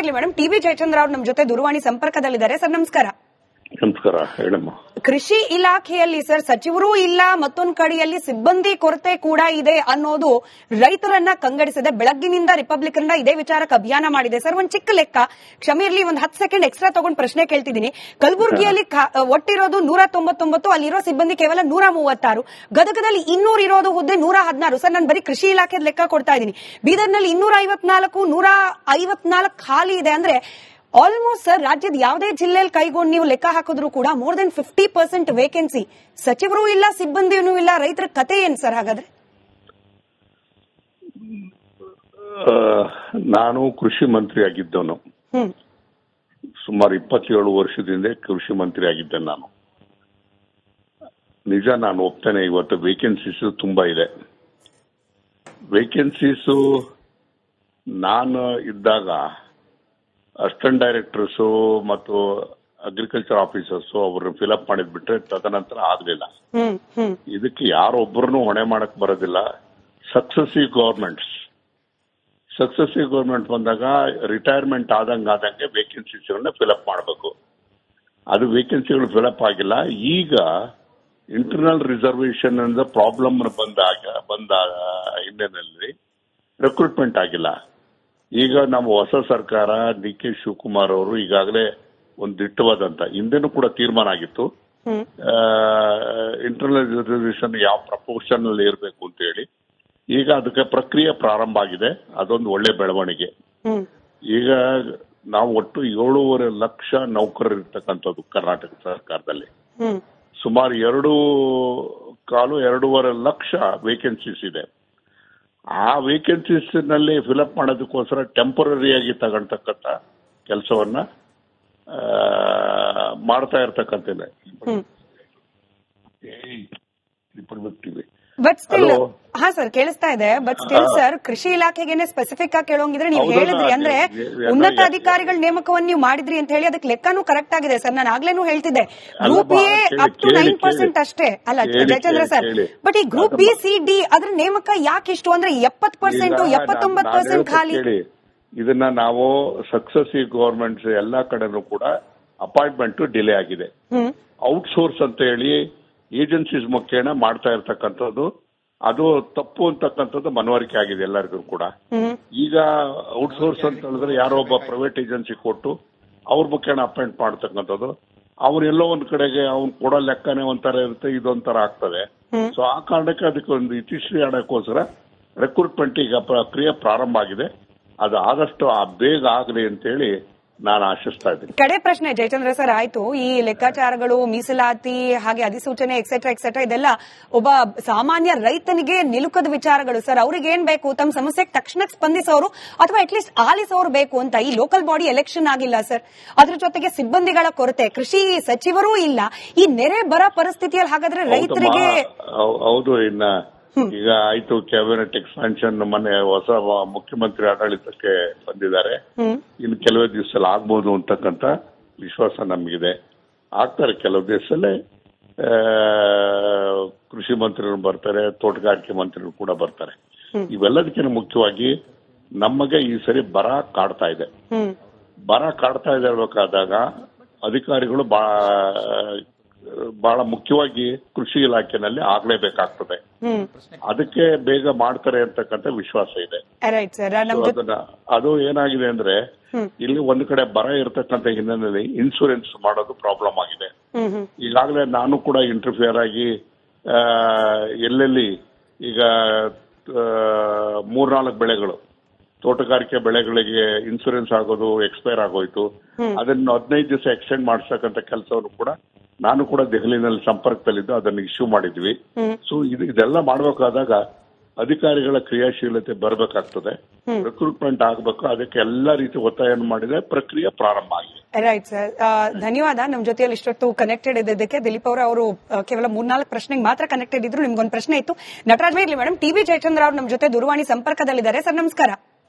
ಇರಲಿ madam. TB. Jayachandra ಅವರು ನಮ್ಮ ಜೊತೆ ದೂರವಾಣಿ ಸಂಪರ್ಕದಲ್ಲಿದ್ದಾರೆ. ಸರ್ ನಮಸ್ಕಾರ. ನಮಸ್ಕಾರ, ಹೇಳಮ್ಮ. ಕೃಷಿ ಇಲಾಖೆಯಲ್ಲಿ ಸರ್ ಸಚಿವರೂ ಇಲ್ಲ, ಮತ್ತೊಂದು ಕಡೆಯಲ್ಲಿ ಸಿಬ್ಬಂದಿ ಕೊರತೆ ಕೂಡ ಇದೆ ಅನ್ನೋದು ರೈತರನ್ನ ಕಂಗಡಿಸಿದೆ. ಬೆಳಗ್ಗಿನಿಂದ ರಿಪಬ್ಲಿಕನ್ ಇದೇ ವಿಚಾರಕ್ಕೆ ಅಭಿಯಾನ ಮಾಡಿದೆ. ಸರ್ ಒಂದ್ ಚಿಕ್ಕ ಲೆಕ್ಕ, ಕ್ಷಮೆ ಇರಲಿ, ಒಂದ್ 10 ಸೆಕೆಂಡ್ ಎಕ್ಸ್ಟ್ರಾ ತಗೊಂಡು ಪ್ರಶ್ನೆ ಕೇಳ್ತಿದ್ದೀನಿ. ಕಲಬುರಗಿಯಲ್ಲಿ ಒಟ್ಟಿರೋದು 199, ಅಲ್ಲಿರೋ ಸಿಬ್ಬಂದಿ ಕೇವಲ 136. ಗದಗದಲ್ಲಿ 200 ಇರೋದು ಹುದ್ದೆ 116. ಸರ್ ನಾನು ಬರೀ ಕೃಷಿ ಇಲಾಖೆ ಲೆಕ್ಕ ಕೊಡ್ತಾ ಇದ್ದೀನಿ. ಬೀದರ್ನಲ್ಲಿ 254, 154 ಖಾಲಿ ಇದೆ. ಅಂದ್ರೆ ಆಲ್ಮೋಸ್ಟ್ ಸರ್ ರಾಜ್ಯದ ಯಾವುದೇ ಜಿಲ್ಲೆಯಲ್ಲಿ ಕೈಗೊಂಡು ನೀವು ಲೆಕ್ಕ ಹಾಕಿದ್ರು ಕೂಡ ಮೋರ್ ದೆನ್ 50% ವೇಕೆನ್ಸಿ. ಸಚಿವರು ಇಲ್ಲ, ಸಿಬ್ಬಂದಿನೂ ಇಲ್ಲ, ರೈತರ ಕತೆ ಏನ್ ಸರ್ ಹಾಗಾದ್ರೆ? ನಾನು ಕೃಷಿ ಮಂತ್ರಿ ಆಗಿದ್ದವನು. ಸುಮಾರು 27 ವರ್ಷದಿಂದ ಕೃಷಿ ಮಂತ್ರಿ ಆಗಿದ್ದೆ ನಾನು. ನಿಜ, ನಾನು ಒಪ್ತೇನೆ, ಇವತ್ತು ವೇಕೆನ್ಸೀಸ್ ತುಂಬಾ ಇದೆ. ವೇಕೆನ್ಸೀಸು ನಾನು ಇದ್ದಾಗ ಅಸಿಸ್ಟೆಂಟ್ ಡೈರೆಕ್ಟರ್ಸ್ ಮತ್ತು ಅಗ್ರಿಕಲ್ಚರ್ ಆಫೀಸರ್ಸ್ ಅವ್ರನ್ನ ಫಿಲಪ್ ಮಾಡಿದ್ಬಿಟ್ರೆ ತದನಂತರ ಆಗ್ಲಿಲ್ಲ. ಇದಕ್ಕೆ ಯಾರೊಬ್ಬರನ್ನು ಹೊಣೆ ಮಾಡಕ್ ಬರೋದಿಲ್ಲ. ಸಕ್ಸೆಸಿವ್ ಗವರ್ಮೆಂಟ್ ಬಂದಾಗ ರಿಟೈರ್ಮೆಂಟ್ ಆದಂಗೆ ವೇಕೆನ್ಸೀಸ್ ಫಿಲಪ್ ಮಾಡಬೇಕು. ಅದು ವೇಕೆನ್ಸಿಗಳು ಫಿಲಪ್ ಆಗಿಲ್ಲ. ಈಗ ಇಂಟರ್ನಲ್ ರಿಸರ್ವೇಶನ್ ಅಂತ ಪ್ರಾಬ್ಲಮ್ ಬಂದ ಹಿನ್ನೆಲೆಯಲ್ಲಿ ರಿಕ್ರೂಟ್ಮೆಂಟ್ ಆಗಿಲ್ಲ. ಈಗ ನಮ್ಮ ಹೊಸ ಸರ್ಕಾರ ಡಿ.ಕೆ. ಶಿವಕುಮಾರ್ ಅವರು ಈಗಾಗಲೇ ಒಂದು ದಿಟ್ಟವಾದಂತ, ಹಿಂದೆನೂ ಕೂಡ ತೀರ್ಮಾನ ಆಗಿತ್ತು, ಇಂಟರ್ನಲ್ ರಿಸರ್ವೇಶನ್ ಯಾವ ಪ್ರಪೋರ್ಷನ್ ಅಲ್ಲಿ ಇರಬೇಕು ಅಂತ ಹೇಳಿ. ಈಗ ಅದಕ್ಕೆ ಪ್ರಕ್ರಿಯೆ ಪ್ರಾರಂಭ ಆಗಿದೆ. ಅದೊಂದು ಒಳ್ಳೆ ಬೆಳವಣಿಗೆ. ಈಗ ನಾವು ಒಟ್ಟು 7.5 ಲಕ್ಷ ನೌಕರರು ಇರ್ತಕ್ಕಂಥದ್ದು ಕರ್ನಾಟಕ ಸರ್ಕಾರದಲ್ಲಿ. ಸುಮಾರು 2.25 ಲಕ್ಷ ವೇಕೆನ್ಸೀಸ್ ಇದೆ. ಆ ವೇಕೆನ್ಸೀಸ್ ನಲ್ಲಿ ಫಿಲಪ್ ಮಾಡೋದಕ್ಕೋಸ್ಕರ ಟೆಂಪರರಿಯಾಗಿ ತಗೊಳ್ತಕ್ಕಂಥ ಕೆಲಸವನ್ನ ಮಾಡ್ತಾ ಇರ್ತಕ್ಕಂಥದ್ದೇ. ಬಟ್ ಸ್ಟಿಲ್ ಹಾ ಸರ್ ಕೇಳಿಸ್ತಾ ಇದೆ. ಬಟ್ ಸ್ಟಿಲ್ ಸರ್ ಕೃಷಿ ಇಲಾಖೆಗೆ ಸ್ಪೆಸಿಫಿಕ್ ಆಗಿ ಕೇಳೋಂಗಿದ್ರೆ ನೀವು ಹೇಳಿದ್ರಿ, ಅಂದ್ರೆ ಉನ್ನತ ಅಧಿಕಾರಿಗಳ ನೇಮಕವನ್ನು ನೀವು ಮಾಡಿದ್ರಿ ಅಂತ ಹೇಳಿ ಅದಕ್ಕೆ ಲೆಕ್ಕನೂ ಕರೆಕ್ಟ್ ಆಗಿದೆ ಸರ್. ನಾನು ಆಗ್ಲೇನೂ ಹೇಳ್ತಿದ್ದೆ ಗ್ರೂಪ್ ಎ ಅಪ್ ಟು 9% ಅಷ್ಟೇ ಅಲ್ಲ ಜಯಚಂದ್ರ ಸರ್. ಬಟ್ ಈ ಗ್ರೂಪ್ ಬಿ, ಸಿ, ಡಿ ಅದ್ರ ನೇಮಕ ಯಾಕೆ ಇಷ್ಟು ಅಂದ್ರೆ 70%, 79% ಖಾಲಿ? ಇದನ್ನ ನಾವು ಸಕ್ಸೆಸಿವ್ ಗವರ್ಮೆಂಟ್ಸ್ ಎಲ್ಲಾ ಕಡೆನೂ ಕೂಡ ಅಪಾಯಿಂಟ್ಮೆಂಟ್ ಡಿಲೇ ಆಗಿದೆ. ಔಟ್ಸೋರ್ಸ್ ಅಂತ ಹೇಳಿ ಏಜೆನ್ಸೀಸ್ ಮುಖೇನ ಮಾಡ್ತಾ ಇರ್ತಕ್ಕಂಥದ್ದು ಅದು ತಪ್ಪು ಅಂತಕ್ಕಂಥದ್ದು ಮನವರಿಕೆ ಆಗಿದೆ ಎಲ್ಲರಿಗೂ ಕೂಡ. ಈಗ ಔಟ್ಸೋರ್ಸ್ ಅಂತ ಹೇಳಿದ್ರೆ ಯಾರೋ ಒಬ್ಬ ಪ್ರೈವೇಟ್ ಏಜೆನ್ಸಿ ಕೊಟ್ಟು ಅವ್ರ ಮುಖೇನ ಅಪಾಯಿಂಟ್ ಮಾಡ್ತಕ್ಕಂಥದ್ದು, ಅವ್ರೆಲ್ಲೋ ಒಂದ್ ಕಡೆಗೆ ಅವ್ನು ಕೊಡೋ ಲೆಕ್ಕನೇ ಒಂಥರ ಇರುತ್ತೆ, ಇದೊಂಥರ ಆಗ್ತದೆ. ಸೊ ಆ ಕಾರಣಕ್ಕೆ ಅದಕ್ಕೆ ಒಂದು ಇತಿಶ್ರೀ ಆಡೋಕ್ಕೋಸ್ಕರ ರಿಕ್ರೂಟ್ಮೆಂಟ್ ಈಗ ಪ್ರಕ್ರಿಯೆ ಪ್ರಾರಂಭ ಆಗಿದೆ. ಅದು ಆದಷ್ಟು ಬೇಗ ಆಗಲಿ ಅಂತೇಳಿ ನಾನು ಆಶಿಸ್ತಾ ಇದ್ದೀನಿ. ಕಡೆ ಪ್ರಶ್ನೆ ಜಯಚಂದ್ರ ಸರ್, ಆಯ್ತು ಈ ಲೆಕ್ಕಾಚಾರಗಳು, ಮೀಸಲಾತಿ, ಹಾಗೆ ಅಧಿಸೂಚನೆ ಎಕ್ಸೆಟ್ರಾ ಇದೆಲ್ಲ ಒಬ್ಬ ಸಾಮಾನ್ಯ ರೈತನಿಗೆ ನಿಲುಕದ ವಿಚಾರಗಳು ಸರ್. ಅವ್ರಿಗೆ ಏನ್ ಬೇಕು? ತಮ್ಮ ಸಮಸ್ಯೆಗೆ ತಕ್ಷಣ ಸ್ಪಂದಿಸೋರು ಅಥವಾ ಅಟ್ಲೀಸ್ಟ್ ಆಲಿಸೋರು ಬೇಕು ಅಂತ. ಈ ಲೋಕಲ್ ಬಾಡಿ ಎಲೆಕ್ಷನ್ ಆಗಿಲ್ಲ ಸರ್, ಅದ್ರ ಜೊತೆಗೆ ಸಿಬ್ಬಂದಿಗಳ ಕೊರತೆ, ಕೃಷಿ ಸಚಿವರೂ ಇಲ್ಲ. ಈ ನೆರೆ ಬರ ಪರಿಸ್ಥಿತಿಯಲ್ಲಿ ಹಾಗಾದ್ರೆ ರೈತರಿಗೆ ಹೌದು. ಇನ್ನ ಈಗ ಆಯ್ತು ಕ್ಯಾಬಿನೆಟ್ ಎಕ್ಸ್ಪಾನ್ಷನ್, ಮೊನ್ನೆ ಹೊಸ ಮುಖ್ಯಮಂತ್ರಿ ಆಡಳಿತಕ್ಕೆ ಬಂದಿದ್ದಾರೆ. ಇನ್ನು ಕೆಲವೇ ದಿವಸದಲ್ಲಿ ಆಗ್ಬೋದು ಅಂತಕ್ಕಂಥ ವಿಶ್ವಾಸ ನಮಗಿದೆ. ಆಗ್ತಾರೆ, ಕೆಲವು ದಿವಸದಲ್ಲೇ ಕೃಷಿ ಮಂತ್ರಿಗಳು ಬರ್ತಾರೆ, ತೋಟಗಾರಿಕೆ ಮಂತ್ರಿಗಳು ಕೂಡ ಬರ್ತಾರೆ. ಇವೆಲ್ಲದಕ್ಕಿಂತ ಮುಖ್ಯವಾಗಿ ನಮಗೆ ಈ ಸರಿ ಬರ ಕಾಡ್ತಾ ಇದೆ. ಇರಬೇಕಾದಾಗ ಅಧಿಕಾರಿಗಳು ಬಹಳ ಮುಖ್ಯವಾಗಿ ಕೃಷಿ ಇಲಾಖೆನಲ್ಲಿ ಆಗ್ಲೇಬೇಕಾಗ್ತದೆ. ಅದಕ್ಕೆ ಬೇಗ ಮಾಡ್ತಾರೆ ಅಂತಕ್ಕಂಥ ವಿಶ್ವಾಸ ಇದೆ. ಅದು ಏನಾಗಿದೆ ಅಂದ್ರೆ ಇಲ್ಲಿ ಒಂದು ಕಡೆ ಬರ ಇರತಕ್ಕಂಥ ಹಿನ್ನೆಲೆಯಲ್ಲಿ ಇನ್ಶೂರೆನ್ಸ್ ಮಾಡೋದು ಪ್ರಾಬ್ಲಮ್ ಆಗಿದೆ. ಈಗಾಗಲೇ ನಾನು ಕೂಡ ಇಂಟರ್ಫಿಯರ್ ಆಗಿ ಎಲ್ಲೆಲ್ಲಿ ಈಗ 3-4 ಬೆಳೆಗಳು, ತೋಟಗಾರಿಕೆ ಬೆಳೆಗಳಿಗೆ ಇನ್ಶೂರೆನ್ಸ್ ಆಗೋದು ಎಕ್ಸ್ಪೈರ್ ಆಗೋಯ್ತು. ಅದನ್ನು 15 ದಿವಸ ಎಕ್ಸ್ಟೆಂಡ್ ಮಾಡಿಸ್ತಕ್ಕಂಥ ಕೆಲಸವನ್ನು ಕೂಡ ನಾನು ಕೂಡ ದೆಹಲಿನಲ್ಲಿ ಸಂಪರ್ಕದಲ್ಲಿದ್ದು ಅದನ್ನು ಇಶ್ಯೂ ಮಾಡಿದ್ವಿ. ಸೊ ಇದೆಲ್ಲ ಮಾಡಬೇಕಾದಾಗ ಅಧಿಕಾರಿಗಳ ಕ್ರಿಯಾಶೀಲತೆ ಬರಬೇಕಾಗ್ತದೆ, ರಿಕ್ರೂಟ್ಮೆಂಟ್ ಆಗಬೇಕು. ಅದಕ್ಕೆ ಎಲ್ಲಾ ರೀತಿ ಒತ್ತಾಯ ಮಾಡಿದ್ರೆ ಪ್ರಕ್ರಿಯೆ ಪ್ರಾರಂಭ ಆಗಿದೆ. ರೈಟ್ ಸರ್, ಧನ್ಯವಾದ. ನಮ್ಮ ಜೊತೆಯಲ್ಲಿ ಇಷ್ಟೊತ್ತು ಕನೆಕ್ಟೆಡ್ ಇದ್ದಕ್ಕೆ. ದಿಲೀಪ್ ಅವರು ಕೇವಲ 3-4 ಪ್ರಶ್ನೆಗೆ ಮಾತ್ರ ಕನೆಕ್ಟೆಡ್ ಇದ್ರು. ನಿಮ್ಗೊಂದು ಪ್ರಶ್ನೆ ಇತ್ತು. ನಟರಾಜ್ ಇರ್ಲಿ ಮೇಡಮ್. ಟಿ.ಬಿ. ಜಯಚಂದ್ರ ಅವರು ನಮ್ಮ ಜೊತೆ ದೂರವಾಣಿ ಸಂಪರ್ಕದಲ್ಲಿದ್ದಾರೆ. ಸರ್ ನಮಸ್ಕಾರ.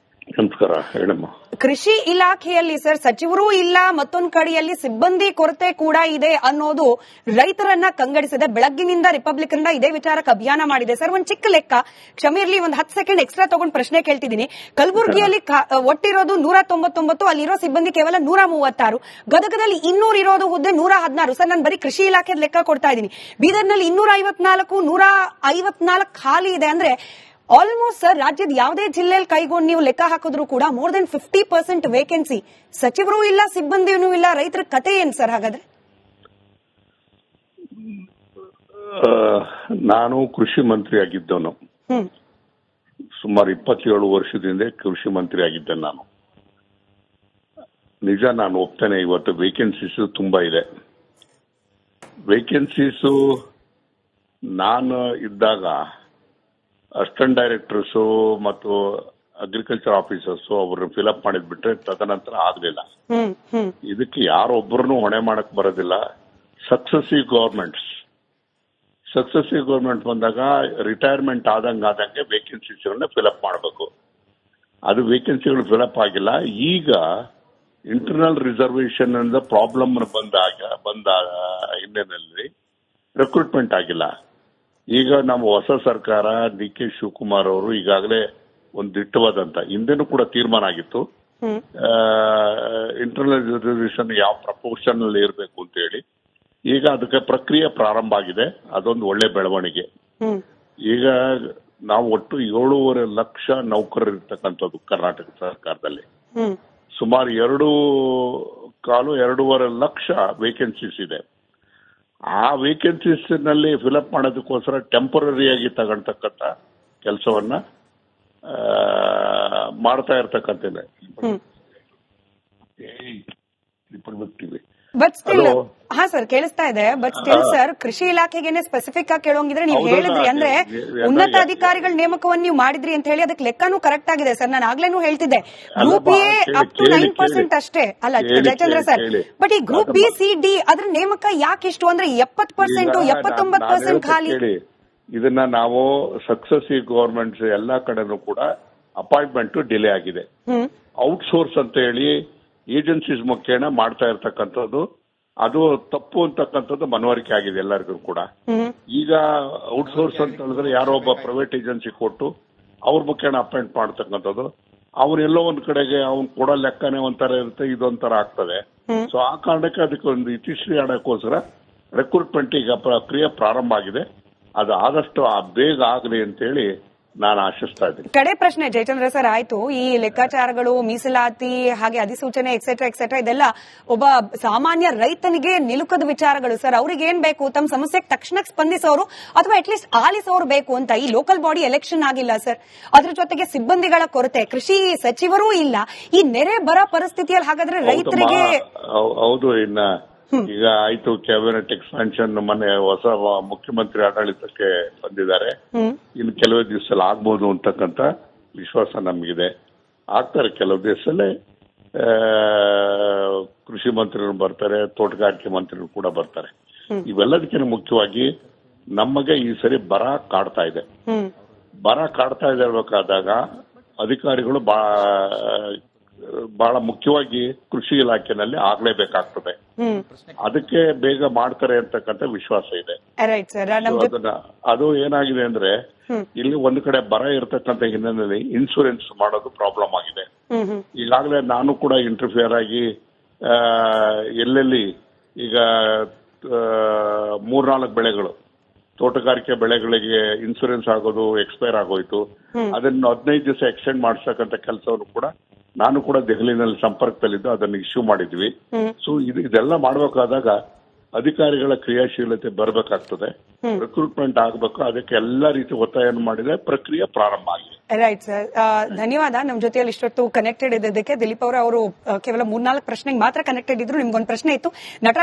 ನಮಸ್ಕಾರ, ಹೇಳಮ್ಮ. ಕೃಷಿ ಇಲಾಖೆಯಲ್ಲಿ ಸರ್ ಸಚಿವರೂ ಇಲ್ಲ, ಮತ್ತೊಂದು ಕಡೆಯಲ್ಲಿ ಸಿಬ್ಬಂದಿ ಕೊರತೆ ಕೂಡ ಇದೆ ಅನ್ನೋದು ರೈತರನ್ನ ಕಂಗಡಿಸಿದೆ. ಬೆಳಗ್ಗಿನಿಂದ ರಿಪಬ್ಲಿಕನ್ ಇದೇ ವಿಚಾರಕ್ಕೆ ಅಭಿಯಾನ ಮಾಡಿದೆ. ಸರ್, ಒಂದ್ ಚಿಕ್ಕ ಲೆಕ್ಕ, ಕ್ಷಮೆ ಇರಲಿ, ಒಂದ್ 10 ಸೆಕೆಂಡ್ ಎಕ್ಸ್ಟ್ರಾ ತಗೊಂಡು ಪ್ರಶ್ನೆ ಕೇಳ್ತಿದ್ದೀನಿ. ಕಲಬುರಗಿಯಲ್ಲಿ ಒಟ್ಟಿರೋದು 199, ಅಲ್ಲಿರೋ ಸಿಬ್ಬಂದಿ ಕೇವಲ 136. ಗದಗದಲ್ಲಿ 200 ಇರೋದು ಹುದ್ದೆ 116. ಸರ್, ನಾನು ಬರೀ ಕೃಷಿ ಇಲಾಖೆ ಲೆಕ್ಕ ಕೊಡ್ತಾ ಇದ್ದೀನಿ. ಬೀದರ್ನಲ್ಲಿ 254, 154 ಖಾಲಿ ಇದೆ. ಅಂದ್ರೆ ಆಲ್ಮೋಸ್ಟ್ ಸರ್ ರಾಜ್ಯದ ಯಾವುದೇ ಜಿಲ್ಲೆಯಲ್ಲಿ ಕೈಗೊಂಡು ನೀವು ಲೆಕ್ಕ ಹಾಕಿದ್ರು ಕೂಡ ಮೋರ್ ದೆನ್ 50% ವೇಕೆನ್ಸಿ. ಸಚಿವರೂ ಇಲ್ಲ, ಸಿಬ್ಬಂದಿನೂ ಇಲ್ಲ. ರೈತರ ಕತೆ ಏನ್ ಸರ್ ಹಾಗಾದ್ರೆ? ನಾನು ಕೃಷಿ ಮಂತ್ರಿ ಆಗಿದ್ದವನು. ಸುಮಾರು 27 ವರ್ಷದಿಂದ ಕೃಷಿ ಮಂತ್ರಿ ಆಗಿದ್ದೆ ನಾನು. ನಿಜ, ನಾನು ಒಪ್ತೇನೆ, ಇವತ್ತು ವೇಕೆನ್ಸೀಸ್ ತುಂಬಾ ಇದೆ. ವೇಕೆನ್ಸೀಸು ನಾನು ಇದ್ದಾಗ ಅಸಿಸ್ಟೆಂಟ್ ಡೈರೆಕ್ಟರ್ಸು ಮತ್ತು ಅಗ್ರಿಕಲ್ಚರ್ ಆಫೀಸರ್ಸು ಅವ್ರನ್ನ ಫಿಲಪ್ ಮಾಡಿದ್ಬಿಟ್ರೆ ತದನಂತರ ಆಗಲಿಲ್ಲ. ಇದಕ್ಕೆ ಯಾರೊಬ್ಬರನ್ನು ಹೊಣೆ ಮಾಡಕ್ ಬರೋದಿಲ್ಲ. ಸಕ್ಸೆಸಿವ್ ಗವರ್ಮೆಂಟ್ ಬಂದಾಗ ರಿಟೈರ್ಮೆಂಟ್ ಆದಂಗೆ ವೇಕೆನ್ಸೀಸ್ಗಳನ್ನ ಫಿಲಪ್ ಮಾಡಬೇಕು. ಅದು ವೇಕೆನ್ಸಿಗಳು ಫಿಲಪ್ ಆಗಿಲ್ಲ. ಈಗ ಇಂಟರ್ನಲ್ ರಿಸರ್ವೇಶನ್ ಅಂತ ಪ್ರಾಬ್ಲಮ್ ಬಂದ ಹಿನ್ನೆಲೆಯಲ್ಲಿ ರಿಕ್ರೂಟ್ಮೆಂಟ್ ಆಗಿಲ್ಲ. ಈಗ ನಮ್ಮ ಹೊಸ ಸರ್ಕಾರ ಡಿ.ಕೆ. ಶಿವಕುಮಾರ್ ಅವರು ಈಗಾಗಲೇ ಒಂದು ದಿಟ್ಟವಾದಂತ, ಹಿಂದೆನೂ ಕೂಡ ತೀರ್ಮಾನ ಆಗಿತ್ತು, ಇಂಟರ್ನಲ್ ರಿಸರ್ವೇಶನ್ ಯಾವ ಪ್ರಪೋರ್ಷನ್ ಅಲ್ಲಿ ಇರಬೇಕು ಅಂತ ಹೇಳಿ. ಈಗ ಅದಕ್ಕೆ ಪ್ರಕ್ರಿಯೆ ಪ್ರಾರಂಭ ಆಗಿದೆ. ಅದೊಂದು ಒಳ್ಳೆ ಬೆಳವಣಿಗೆ. ಈಗ ನಾವು ಒಟ್ಟು 7.5 ಲಕ್ಷ ನೌಕರರು ಇರ್ತಕ್ಕಂಥದ್ದು ಕರ್ನಾಟಕ ಸರ್ಕಾರದಲ್ಲಿ. ಸುಮಾರು 2.25 ಲಕ್ಷ ವೇಕೆನ್ಸೀಸ್ ಇದೆ. ಆ ವೇಕೆನ್ಸೀಸ್ ನಲ್ಲಿ ಫಿಲಪ್ ಮಾಡೋದಕ್ಕೋಸ್ಕರ ಟೆಂಪರರಿಯಾಗಿ ತಗೊಳ್ತಕ್ಕಂಥ ಕೆಲಸವನ್ನ ಮಾಡ್ತಾ ಇರ್ತಕ್ಕಂಥದ್ದೇ. ಬಟ್ ಸ್ಟಿಲ್, ಹಾ ಸರ್ ಕೇಳಿಸ್ತಾ ಇದೆ. ಬಟ್ ಸ್ಟಿಲ್ ಸರ್, ಕೃಷಿ ಇಲಾಖೆಗೆ ಸ್ಪೆಸಿಫಿಕ್ ಆಗಿ ಕೇಳೋಂಗಿದ್ರೆ ನೀವು ಹೇಳಿದ್ರಿ, ಅಂದ್ರೆ ಉನ್ನತ ಅಧಿಕಾರಿಗಳ ನೇಮಕವನ್ನು ನೀವು ಮಾಡಿದ್ರಿ ಅಂತ ಹೇಳಿ ಅದಕ್ಕೆ ಲೆಕ್ಕನೂ ಕರೆಕ್ಟ್ ಆಗಿದೆ ಸರ್. ನಾನು ಆಗ್ಲೇನೂ ಹೇಳ್ತಿದ್ದೆ, ಗ್ರೂಪ್ ಎ ಅಪ್ ಟು 9% ಅಷ್ಟೇ ಅಲ್ಲ ಜಯಚಂದ್ರ ಸರ್. ಬಟ್ ಈ ಗ್ರೂಪ್ ಬಿ, ಸಿ, ಡಿ ಅದ್ರ ನೇಮಕ ಯಾಕೆ ಇಷ್ಟು ಅಂದ್ರೆ 70%, 79% ಖಾಲಿ? ಇದನ್ನ ನಾವು ಸಕ್ಸೆಸಿವ್ ಗವರ್ಮೆಂಟ್ಸ್ ಎಲ್ಲಾ ಕಡೆನೂ ಕೂಡ ಅಪಾಯಿಂಟ್ಮೆಂಟ್ ಡಿಲೇ ಆಗಿದೆ. ಔಟ್ಸೋರ್ಸ್ ಅಂತ ಹೇಳಿ ಏಜೆನ್ಸೀಸ್ ಮುಖೇನ ಮಾಡ್ತಾ ಇರ್ತಕ್ಕಂಥದ್ದು, ಅದು ತಪ್ಪು ಅಂತಕ್ಕಂಥದ್ದು ಮನವರಿಕೆ ಆಗಿದೆ ಎಲ್ಲರಿಗೂ ಕೂಡ. ಈಗ ಔಟ್ಸೋರ್ಸ್ ಅಂತ ಹೇಳಿದ್ರೆ ಯಾರೋ ಒಬ್ಬ ಪ್ರೈವೇಟ್ ಏಜೆನ್ಸಿ ಕೊಟ್ಟು ಅವ್ರ ಮುಖೇನ ಅಪಾಯಿಂಟ್ ಮಾಡ್ತಕ್ಕಂಥದ್ದು, ಅವರೆಲ್ಲೋ ಒಂದ್ ಕಡೆಗೆ ಅವ್ನು ಕೊಡೋ ಲೆಕ್ಕನೇ ಒಂಥರ ಇರುತ್ತೆ, ಇದೊಂಥರ ಆಗ್ತದೆ. ಸೊ ಆ ಕಾರಣಕ್ಕೆ ಅದಕ್ಕೆ ಒಂದು ಇತಿಶ್ರೀ ಆಡೋಕ್ಕೋಸ್ಕರ ರಿಕ್ರೂಟ್ಮೆಂಟ್ ಈಗ ಪ್ರಕ್ರಿಯೆ ಪ್ರಾರಂಭ ಆಗಿದೆ. ಅದು ಆದಷ್ಟು ಬೇಗ ಆಗಲಿ ಅಂತೇಳಿ ನಾನು ಆಶಿಸ್ತಾ ಇದ್ದೀನಿ. ಕಡೆ ಪ್ರಶ್ನೆ ಜಯಚಂದ್ರ ಸರ್, ಆಯ್ತು ಈ ಲೆಕ್ಕಾಚಾರಗಳು, ಮೀಸಲಾತಿ, ಹಾಗೆ ಅಧಿಸೂಚನೆ ಎಕ್ಸೆಟ್ರಾ ಇದೆಲ್ಲ ಒಬ್ಬ ಸಾಮಾನ್ಯ ರೈತನಿಗೆ ನಿಲುಕದ ವಿಚಾರಗಳು ಸರ್. ಅವ್ರಿಗೆ ಏನ್ ಬೇಕು? ತಮ್ಮ ಸಮಸ್ಯೆಗೆ ತಕ್ಷಣಕ್ಕೆ ಸ್ಪಂದಿಸೋರು ಅಥವಾ ಅಟ್ಲೀಸ್ಟ್ ಆಲಿಸೋರು ಬೇಕು ಅಂತ. ಈ ಲೋಕಲ್ ಬಾಡಿ ಎಲೆಕ್ಷನ್ ಆಗಿಲ್ಲ ಸರ್, ಅದ್ರ ಜೊತೆಗೆ ಸಿಬ್ಬಂದಿಗಳ ಕೊರತೆ, ಕೃಷಿ ಸಚಿವರೂ ಇಲ್ಲ. ಈ ನೆರೆ ಬರ ಪರಿಸ್ಥಿತಿಯಲ್ಲಿ ಹಾಗಾದ್ರೆ ರೈತರಿಗೆ ಹೌದು. ಇನ್ನ ಈಗ ಆಯ್ತು, ಕ್ಯಾಬಿನೆಟ್ ಎಕ್ಸ್ಪಾನ್ಷನ್ ಮೊನ್ನೆ ಹೊಸ ಮುಖ್ಯಮಂತ್ರಿ ಆಡಳಿತಕ್ಕೆ ಬಂದಿದ್ದಾರೆ. ಇನ್ನು ಕೆಲವೇ ದಿವಸದಲ್ಲಿ ಆಗ್ಬಹುದು ಅಂತಕ್ಕಂಥ ವಿಶ್ವಾಸ ನಮಗಿದೆ. ಆಗ್ತಾರೆ, ಕೆಲವು ದಿವಸದಲ್ಲೇ ಕೃಷಿ ಮಂತ್ರಿಗಳು ಬರ್ತಾರೆ, ತೋಟಗಾರಿಕೆ ಮಂತ್ರಿಗಳು ಕೂಡ ಬರ್ತಾರೆ. ಇವೆಲ್ಲದಕ್ಕಿಂತ ಮುಖ್ಯವಾಗಿ ನಮಗೆ ಈ ಸರಿ ಬರ ಕಾಡ್ತಾ ಇದೆ. ಇರಬೇಕಾದಾಗ ಅಧಿಕಾರಿಗಳು ಬಹಳ ಮುಖ್ಯವಾಗಿ ಕೃಷಿ ಇಲಾಖೆನಲ್ಲಿ ಆಗ್ಲೇಬೇಕಾಗ್ತದೆ. ಅದಕ್ಕೆ ಬೇಗ ಮಾಡ್ತಾರೆ ಅಂತಕ್ಕಂಥ ವಿಶ್ವಾಸ ಇದೆ. ಅದು ಏನಾಗಿದೆ ಅಂದ್ರೆ, ಇಲ್ಲಿ ಒಂದು ಕಡೆ ಬರ ಇರತಕ್ಕಂಥ ಹಿನ್ನೆಲೆಯಲ್ಲಿ ಇನ್ಶೂರೆನ್ಸ್ ಮಾಡೋದು ಪ್ರಾಬ್ಲಮ್ ಆಗಿದೆ. ಈಗಾಗಲೇ ನಾನು ಕೂಡ ಇಂಟರ್ಫಿಯರ್ ಆಗಿ ಎಲ್ಲೆಲ್ಲಿ ಈಗ 3-4 ಬೆಳೆಗಳು, ತೋಟಗಾರಿಕೆ ಬೆಳೆಗಳಿಗೆ ಇನ್ಶೂರೆನ್ಸ್ ಆಗೋದು ಎಕ್ಸ್ಪೈರ್ ಆಗೋಯ್ತು. ಅದನ್ನು 15 ದಿವಸ ಎಕ್ಸ್ಟೆಂಡ್ ಮಾಡಿಸ್ತಕ್ಕಂಥ ಕೆಲಸವನ್ನು ಕೂಡ ನಾನು ಕೂಡ ದೆಹಲಿನಲ್ಲಿ ಸಂಪರ್ಕದಲ್ಲಿದ್ದು ಅದನ್ನು ಇಶ್ಯೂ ಮಾಡಿದ್ವಿ. ಸೊ ಇದೆಲ್ಲ ಮಾಡಬೇಕಾದಾಗ ಅಧಿಕಾರಿಗಳ ಕ್ರಿಯಾಶೀಲತೆ ಬರಬೇಕಾಗ್ತದೆ, ರಿಕ್ರೂಟ್ಮೆಂಟ್ ಆಗಬೇಕು. ಅದಕ್ಕೆ ಎಲ್ಲಾ ರೀತಿ ಒತ್ತಾಯವನ್ನು ಮಾಡಿದ್ರೆ ಪ್ರಕ್ರಿಯೆ ಪ್ರಾರಂಭ ಆಗಿದೆ. ರೈಟ್ ಸರ್, ಧನ್ಯವಾದ. ನಮ್ಮ ಜೊತೆಯಲ್ಲಿ ಇಷ್ಟೊತ್ತು ಕನೆಕ್ಟೆಡ್ ಇದ್ದದಕ್ಕೆ. ದಿಲೀಪ್ ಅವರು ಕೇವಲ 3-4 ಪ್ರಶ್ನೆಗೆ ಮಾತ್ರ ಕನೆಕ್ಟೆಡ್ ಇದ್ರು. ನಿಮ್ಗೊಂದು ಪ್ರಶ್ನೆ ಇತ್ತು. ನಟರಾಜ್